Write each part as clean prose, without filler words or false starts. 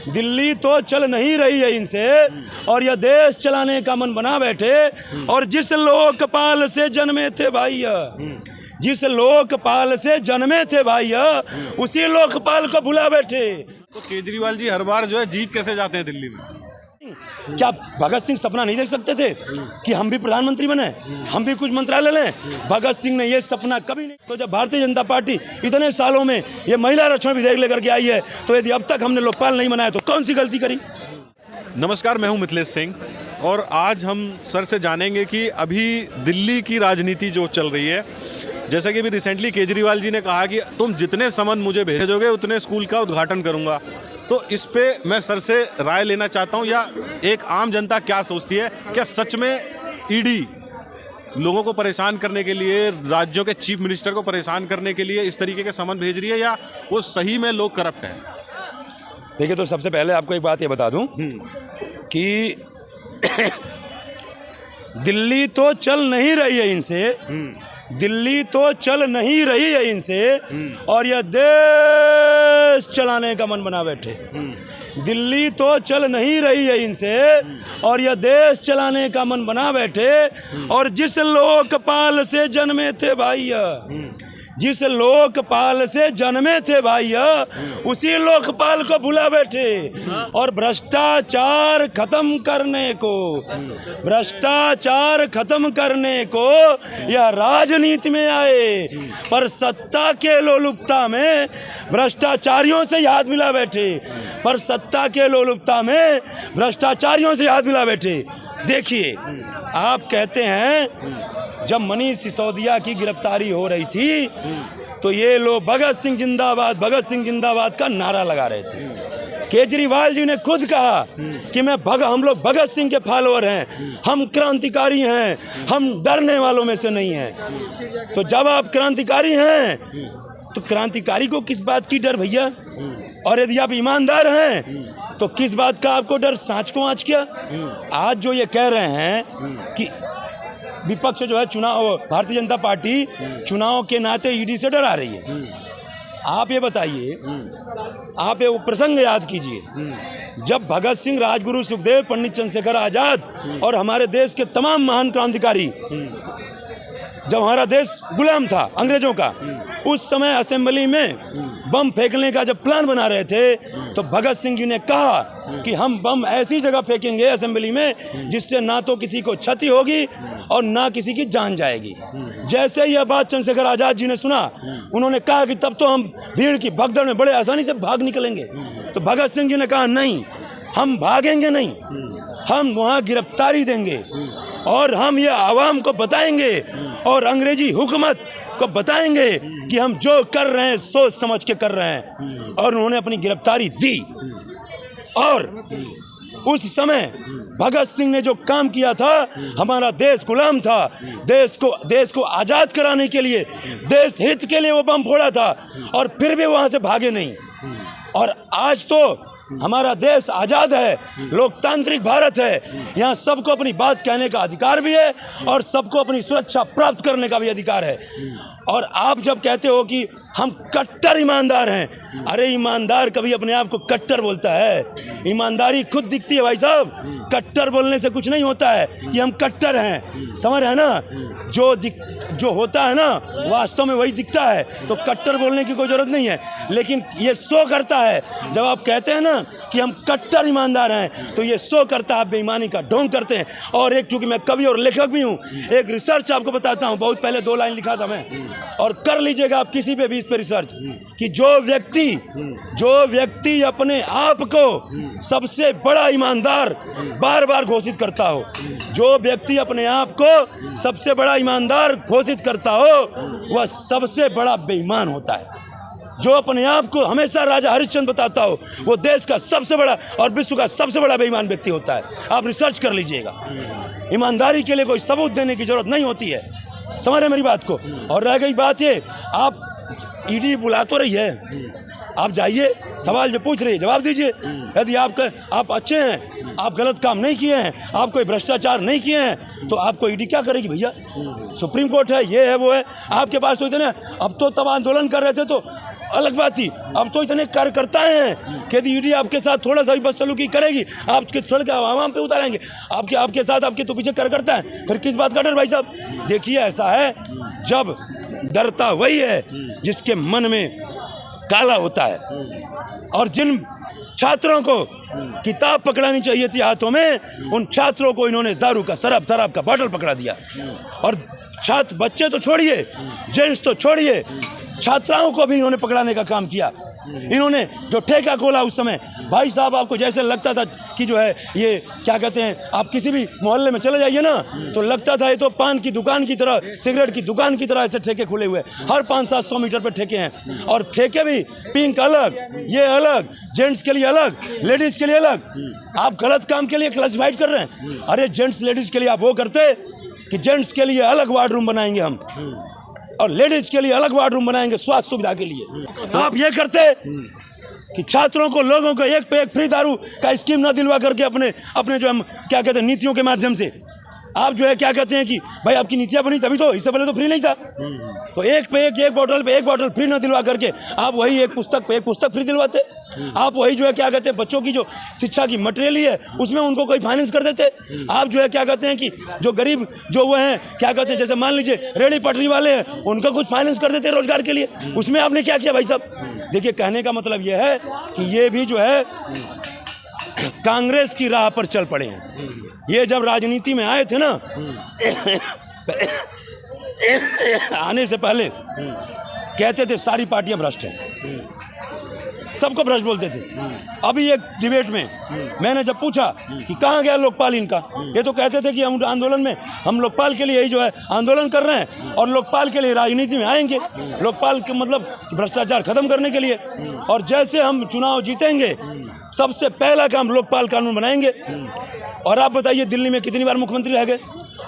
दिल्ली तो चल नहीं रही है इनसे और यह देश चलाने का मन बना बैठे। और जिस लोकपाल से जन्मे थे भाई, जिस लोकपाल से जन्मे थे भाई, उसी लोकपाल को भुला बैठे। तो केजरीवाल जी हर बार जो है जीत कैसे जाते हैं दिल्ली में? क्या भगत सिंह सपना नहीं देख सकते थे कि हम भी प्रधानमंत्री बने, हम भी कुछ मंत्रालय लें? भगत सिंह ने ये सपना कभी नहीं। तो जब भारतीय जनता पार्टी इतने सालों में ये महिला आरक्षण विधेयक लेकर के आई है, तो यदि अब तक हमने लोकपाल नहीं बनाया तो कौन सी गलती करी? नमस्कार, मैं हूं मिथिलेश सिंह और आज हम सर से जानेंगे कि अभी दिल्ली की राजनीति जो चल रही है, जैसा कि अभी रिसेंटली केजरीवाल जी ने कहा कि तुम जितने समन मुझे भेजोगे उतने स्कूल का उद्घाटन करूंगा। तो इस पे मैं सर से राय लेना चाहता हूं, या एक आम जनता क्या सोचती है, क्या सच में ईडी लोगों को परेशान करने के लिए, राज्यों के चीफ मिनिस्टर को परेशान करने के लिए इस तरीके के समन भेज रही है, या वो सही में लोग करप्ट हैं? देखिए, तो सबसे पहले आपको एक बात ये बता दूं कि दिल्ली तो चल नहीं रही है इनसे, दिल्ली तो चल नहीं रही है इनसे और यह देश चलाने का मन बना बैठे। दिल्ली तो चल नहीं रही है इनसे और यह देश चलाने का मन बना बैठे। और जिस लोकपाल से जन्मे थे भाई, जिस लोकपाल से जन्मे थे भाई, उसी लोकपाल को भुला बैठे। और भ्रष्टाचार खत्म करने को, भ्रष्टाचार खत्म करने को यह राजनीति में आए, पर सत्ता के लोलुपता में भ्रष्टाचारियों से हाथ मिला बैठे, पर सत्ता के लोलुपता में भ्रष्टाचारियों से हाथ मिला बैठे। देखिए, आप कहते हैं जब मनीष सिसोदिया की गिरफ्तारी हो रही थी तो ये लोग भगत सिंह जिंदाबाद, भगत सिंह जिंदाबाद का नारा लगा रहे थे। केजरीवाल जी ने खुद कहा कि हम लोग भगत सिंह के फॉलोअर हैं, हम क्रांतिकारी हैं, हम डरने वालों में से नहीं हैं। तो जब आप क्रांतिकारी हैं तो क्रांतिकारी को किस बात की डर भैया? और यदि आप ईमानदार हैं तो किस बात का आपको डर? सांच को आँच क्या? आज जो ये कह रहे हैं कि विपक्ष जो है चुनाव, भारतीय जनता पार्टी चुनाव के नाते ईडी से डरा रही है, आप ये बताइए, आप ये प्रसंग याद कीजिए जब भगत सिंह, राजगुरु सुखदेव, पंडित चंद्रशेखर आजाद और हमारे देश के तमाम महान क्रांतिकारी, जब हमारा देश गुलाम था अंग्रेजों का, उस समय असेंबली में बम फेंकने का जब प्लान बना रहे थे तो भगत सिंह जी ने कहा कि हम बम ऐसी जगह फेंकेंगे असेंबली में जिससे ना तो किसी को क्षति होगी और ना किसी की जान जाएगी। जैसे यह बात चंद्रशेखर आजाद जी ने सुना, उन्होंने कहा कि तब तो हम भीड़ की भगदड़ में बड़े आसानी से भाग निकलेंगे। तो भगत सिंह जी ने कहा नहीं, हम भागेंगे नहीं, हम वहाँ गिरफ्तारी देंगे और हम ये आवाम को बताएंगे और अंग्रेजी हुकूमत को बताएंगे कि हम जो कर रहे हैं सोच समझ के कर रहे हैं। और उन्होंने अपनी गिरफ्तारी दी। और उस समय भगत सिंह ने जो काम किया था, हमारा देश गुलाम था, देश को आज़ाद कराने के लिए, देश हित के लिए वो बम फोड़ा था और फिर भी वहाँ से भागे नहीं। और आज तो हमारा देश आज़ाद है, लोकतांत्रिक भारत है, यहाँ सबको अपनी बात कहने का अधिकार भी है और सबको अपनी सुरक्षा प्राप्त करने का भी अधिकार है। और आप जब कहते हो कि हम कट्टर ईमानदार हैं, अरे ईमानदार कभी अपने आप को कट्टर बोलता है? ईमानदारी खुद दिखती है भाई साहब, कट्टर बोलने से कुछ नहीं होता है कि हम कट्टर हैं, समझ रहे हैं ना? जो होता है ना वास्तव में वही दिखता है, तो कट्टर बोलने की कोई ज़रूरत नहीं है। लेकिन ये शो करता है, जब आप कहते हैं ना कि हम कट्टर ईमानदार हैं, तो ये शो करता है, आप बेईमानी का ढोंग करते हैं। और एक, चूँकि मैं कवि और लेखक भी हूँ, एक रिसर्च आपको बताता हूँ, बहुत पहले 2 लाइन लिखा था मैं, और कर लीजिएगा आप किसी पे भी इस पे रिसर्च, कि जो व्यक्ति अपने आप को सबसे बड़ा ईमानदार बार बार घोषित करता हो, जो व्यक्ति अपने आप को सबसे बड़ा ईमानदार घोषित करता हो, वह सबसे बड़ा बेईमान होता है। जो अपने आप को हमेशा राजा हरिश्चंद्र बताता हो, वो देश का सबसे बड़ा और विश्व का सबसे बड़ा बेईमान व्यक्ति होता है। आप रिसर्च कर लीजिएगा। ईमानदारी के लिए कोई सबूत देने की जरूरत नहीं होती है, समझ रहे मेरी बात को? और रह गई बात ये, आप ईडी बुला तो रही है, आप जाइए, सवाल जो पूछ रही है जवाब दीजिए। यदि आप अच्छे हैं, आप गलत काम नहीं किए हैं, आप कोई भ्रष्टाचार नहीं किए हैं, तो आपको ईडी क्या करेगी भैया? सुप्रीम कोर्ट है, ये है, वो है। आपके पास तो इतने, अब तो तब आंदोलन कर रहे थे तो अलग बात थी। अब तो इतने कार्यकर्ता हैं कि यदि ईडी आपके साथ थोड़ा सा भी बदसलूकी करेगी, आपके सड़क आवाम पे उतारेंगे। आपके साथ आपके तो पीछे कार्यकर्ता हैं, फिर किस बात का डर भाई साहब? देखिए ऐसा है, जब डरता वही है जिसके मन में काला होता है। और जिन छात्रों को किताब पकड़ानी चाहिए थी हाथों में, उन छात्रों को इन्होंने दारू का शराब का बॉटल पकड़ा दिया। और छात्र बच्चे तो छोड़िए, जेंट्स तो छोड़िए, छात्राओं को भी इन्होंने पकड़ाने का काम किया। इन्होंने जो ठेका खोला उस समय, भाई साहब आपको जैसे लगता था कि जो है ये क्या कहते हैं, आप किसी भी मोहल्ले में चले जाइए ना तो लगता था ये तो पान की दुकान की तरह, सिगरेट की दुकान की तरह ऐसे ठेके खुले हुए, हर 500-700 मीटर पर ठेके हैं। और ठेके भी पिंक अलग, ये अलग, जेंट्स के लिए अलग, लेडीज़ के लिए अलग। आप गलत काम के लिए क्लासिफाइड कर रहे हैं। अरे जेंट्स लेडीज़ के लिए आप वो करते कि जेंट्स के लिए अलग वार्ड रूम बनाएंगे हम और लेडीज के लिए अलग वार्ड रूम बनाएंगे स्वास्थ्य सुविधा के लिए। तो आप ये करते कि छात्रों को, लोगों को एक पे एक फ्री दारू का स्कीम ना दिलवा करके अपने जो हम क्या कहते हैं नीतियों के माध्यम से आप जो है क्या कहते हैं कि भाई आपकी नीतियाँ बनी तभी तो, इससे पहले तो फ्री नहीं था। तो एक पे एक बोतल पे एक बोतल फ्री ना दिलवा करके आप वही एक पुस्तक पे एक पुस्तक फ्री दिलवाते। आप वही जो है क्या कहते हैं बच्चों की जो शिक्षा की मटेरियल है उसमें उनको कोई फाइनेंस कर देते। आप जो है क्या कहते हैं कि जो गरीब जो वो हैं क्या कहते हैं, जैसे मान लीजिए रेहड़ी पटरी वाले हैं, उनको कुछ फाइनेंस कर देते रोजगार के लिए। उसमें आपने क्या किया भाई साहब? देखिए कहने का मतलब ये है कि ये भी जो है कांग्रेस की राह पर चल पड़े हैं। ये जब राजनीति में आए थे ना आने से पहले कहते थे सारी पार्टियां भ्रष्ट हैं, सबको भ्रष्ट बोलते थे। अभी एक डिबेट में मैंने जब पूछा कि कहाँ गया लोकपाल इनका, ये तो कहते थे कि हम आंदोलन में, हम लोकपाल के लिए यही जो है आंदोलन कर रहे हैं और लोकपाल के लिए राजनीति में आएंगे, लोकपाल के मतलब भ्रष्टाचार खत्म करने के लिए। और जैसे हम चुनाव जीतेंगे सबसे पहला काम लोकपाल कानून बनाएंगे। और आप बताइए दिल्ली में कितनी बार मुख्यमंत्री रह गए?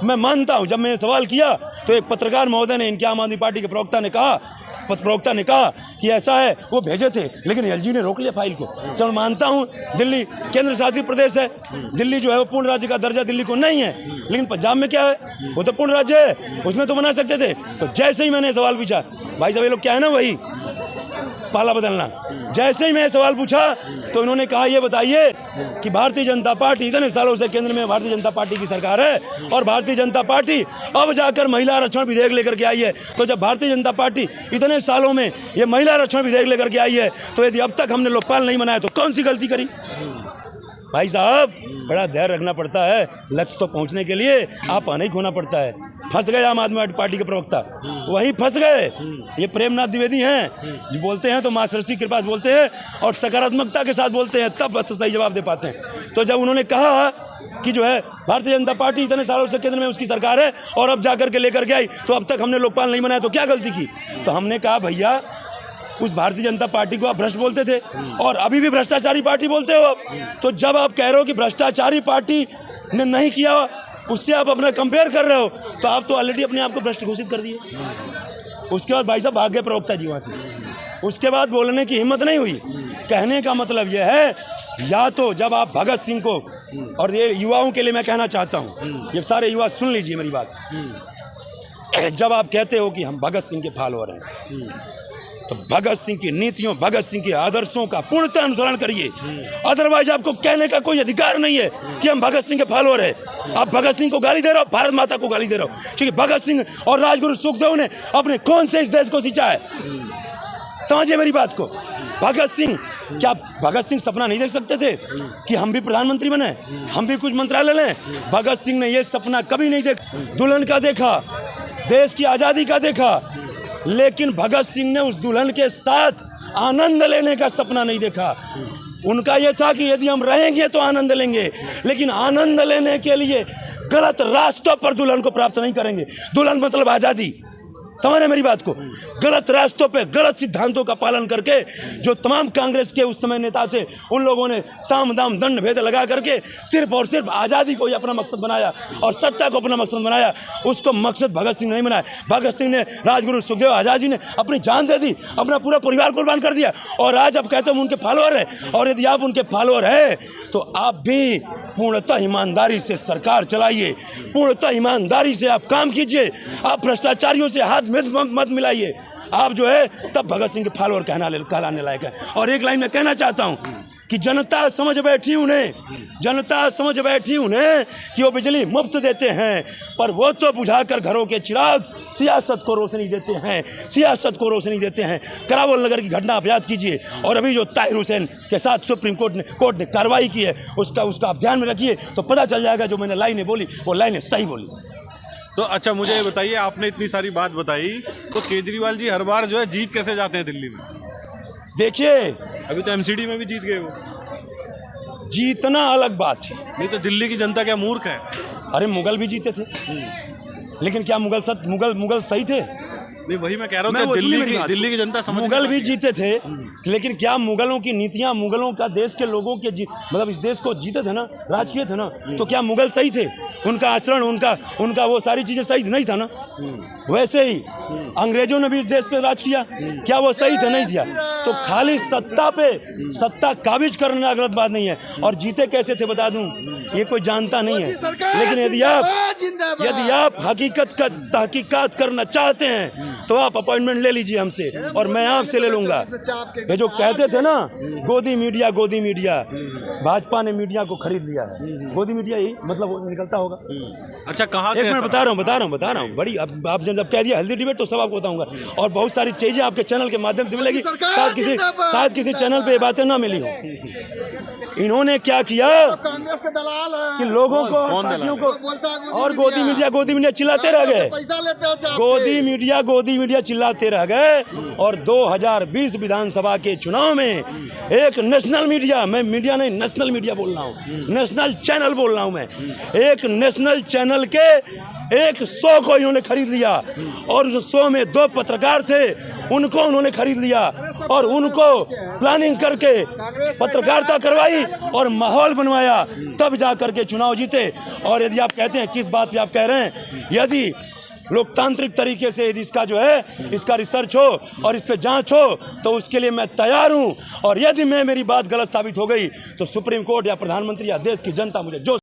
मैं मानता हूं, जब मैंने सवाल किया तो एक पत्रकार महोदय ने, इनके आम आदमी पार्टी के प्रवक्ता ने कहा कि ऐसा है, वो भेजे थे लेकिन एलजी ने रोक लिया फाइल को। चलो मानता हूं दिल्ली केंद्र शासित प्रदेश है, दिल्ली जो है वो पूर्ण राज्य का दर्जा दिल्ली को नहीं है, लेकिन पंजाब में क्या है, वो तो पूर्ण राज्य है, उसमें तो बना सकते थे। तो जैसे ही मैंने सवाल पूछा, भाई साहब ये लोग क्या है ना वही पाला बदलना, जैसे ही मैं सवाल पूछा तो इन्होंने कहा ये बताइए कि भारतीय जनता पार्टी इतने सालों से केंद्र में भारतीय जनता पार्टी की सरकार है और भारतीय जनता पार्टी अब जाकर महिला आरक्षण विधेयक लेकर के आई है। तो जब भारतीय जनता पार्टी इतने सालों में ये महिला आरक्षण विधेयक लेकर के आई है तो यदि अब तक हमने लोकपाल नहीं बनाया तो कौन सी गलती करी? भाई साहब बड़ा धैर्य रखना पड़ता है लक्ष्य तो पहुंचने के लिए, आप नहीं खोना पड़ता है। फंस गए आम आदमी पार्टी के प्रवक्ता, वहीं फंस गए। ये प्रेमनाथ द्विवेदी हैं जो बोलते हैं तो माँ सरस्वती की कृपा से बोलते हैं और सकारात्मकता के साथ बोलते हैं, तब बस सही जवाब दे पाते हैं। तो जब उन्होंने कहा कि जो है भारतीय जनता पार्टी इतने सालों से केंद्र में उसकी सरकार है और अब जाकर के लेकर के आई तो अब तक हमने लोकपाल नहीं बनाया तो क्या गलती की? तो हमने कहा भैया उस भारतीय जनता पार्टी को आप भ्रष्ट बोलते थे और अभी भी भ्रष्टाचारी पार्टी बोलते हो आप। तो जब आप कह रहे हो कि भ्रष्टाचारी पार्टी ने नहीं किया उससे आप अपना कंपेयर कर रहे हो तो आप तो ऑलरेडी अपने आप को भ्रष्ट घोषित कर दिए। उसके बाद भाई साहब भाग गए प्रवक्ता जी वहाँ से, उसके बाद बोलने की हिम्मत नहीं हुई। कहने का मतलब यह है या तो जब आप भगत सिंह को, और ये युवाओं के लिए मैं कहना चाहता हूँ, ये सारे युवा सुन लीजिए मेरी बात, जब आप कहते हो कि हम भगत सिंह के फॉलोअर हैं तो भगत सिंह की नीतियों, भगत सिंह के आदर्शों का पूर्णतः अनुसरण करिए। अदरवाइज आपको कहने का कोई अधिकार नहीं है कि हम भगत सिंह के फॉलोअर हैं। आप भगत सिंह को गाली दे रहे हो, भारत माता को गाली दे रहे हो, क्योंकि भगत सिंह और राजगुरु सुखदेव ने अपने कौन से इस देश को सिंचा है? समझिए मेरी बात को। भगत सिंह, क्या भगत सिंह सपना नहीं देख सकते थे कि हम भी प्रधानमंत्री बने, हम भी कुछ मंत्रालय लें? भगत सिंह ने यह सपना कभी नहीं देखा। दुल्हन का देखा, देश की आज़ादी का देखा, लेकिन भगत सिंह ने उस दुल्हन के साथ आनंद लेने का सपना नहीं देखा। उनका यह था कि यदि हम रहेंगे तो आनंद लेंगे, लेकिन आनंद लेने के लिए गलत रास्तों पर दुल्हन को प्राप्त नहीं करेंगे। दुल्हन मतलब आज़ादी, समझ रहे मेरी बात को? गलत रास्तों पे गलत सिद्धांतों का पालन करके जो तमाम कांग्रेस के उस समय नेता थे उन लोगों ने साम दाम दंड भेद लगा करके सिर्फ और सिर्फ आज़ादी को ही अपना मकसद बनाया और सत्ता को अपना मकसद बनाया। उसको मकसद भगत सिंह नहीं बनाया। भगत सिंह ने, राजगुरु सुखदेव आज़ाद जी ने अपनी जान दे दी, अपना पूरा परिवार कुर्बान कर दिया और आज आप कहते हो उनके फॉलोअर हैं। और यदि आप उनके फॉलोअर हैं तो आप भी पूर्णतः ईमानदारी से सरकार चलाइए, पूर्णतः ईमानदारी से आप काम कीजिए। आप भ्रष्टाचारियों से हाथ मत मिलाइए। आप जो है तब भगत सिंह के फॉलोअर कहलाने लायक है। और एक लाइन में कहना चाहता हूँ कि जनता समझ बैठी उन्हें कि वो बिजली मुफ्त देते हैं, पर वो तो बुझाकर घरों के चिराग सियासत को रोशनी देते हैं। करावल नगर की घटना आप याद कीजिए, और अभी जो ताहिर हुसैन के साथ सुप्रीम कोर्ट ने कार्रवाई की है उसका आप ध्यान में रखिए, तो पता चल जाएगा जो मैंने लाइनें बोली वो लाइनें सही बोली। तो अच्छा मुझे ये बताइए, आपने इतनी सारी बात बताई, तो केजरीवाल जी हर बार जो है जीत कैसे जाते हैं दिल्ली में? देखिए, अभी तो एमसीडी में भी जीत गए वो। जीतना अलग बात है। नहीं तो दिल्ली की जनता क्या मूर्ख है? अरे मुगल भी जीते थे, लेकिन क्या मुगल सही थे? नहीं वही मैं कह रहा हूँ कि दिल्ली की जनता समझ मुगल भी जीते थे, लेकिन क्या मुगलों की नीतियां, मुगलों का देश के लोगों के मतलब इस देश को जीते थे ना, राज किए थे ना, तो क्या मुगल सही थे? उनका आचरण, उनका वो सारी चीजें सही नहीं था ना? वैसे ही अंग्रेजों ने भी इस देश पे राज किया, क्या वो सही थे? नहीं किया। तो खाली सत्ता काबिज करना गलत बात नहीं है। और जीते कैसे थे बता दूं, ये कोई जानता नहीं है। लेकिन यदि आप हकीकत का तहकीकात करना चाहते हैं तो आप अपॉइंटमेंट ले लीजिए हमसे, और मैं आपसे ले लूंगा। ये जो कहते थे ना गोदी मीडिया, भाजपा ने मीडिया को खरीद लिया है। गोदी मीडिया ही मतलब वो निकलता होगा। अच्छा कहाँ से? एक मिनट बता रहा हूँ बड़ी, अब आप जब कह दिया हेल्दी डिबेट तो सब आपको बताऊंगा, और बहुत सारी चीजें आपके चैनल के माध्यम से मिलेगी। शायद किसी चैनल पे ये बातें ना मिली हो। इन्होंने क्या किया कांग्रेस के दलाल हैं कि लोगों को, पार्टियों को, और गोदी मीडिया चिल्लाते रह गए। गोदी मीडिया चिल्लाते रह गए, और 2020 विधानसभा के चुनाव में एक नेशनल मीडिया, मैं मीडिया नहीं नेशनल मीडिया बोल रहा हूँ, नेशनल चैनल बोल रहा हूँ मैं, एक नेशनल चैनल के एक शो को इन्होंने खरीद लिया, और उस शो में 2 पत्रकार थे, उनको उन्होंने खरीद लिया, और उनको प्लानिंग करके पत्रकारिता करवाई और माहौल बनवाया, तब जा करके चुनाव जीते। और यदि आप कहते हैं, किस बात पे आप कह रहे हैं, यदि लोकतांत्रिक तरीके से यदि इसका जो है इसका रिसर्च हो और इस पे जांच हो तो उसके लिए मैं तैयार हूं, और यदि मेरी बात गलत साबित हो गई तो सुप्रीम कोर्ट या प्रधानमंत्री या देश की जनता मुझे जो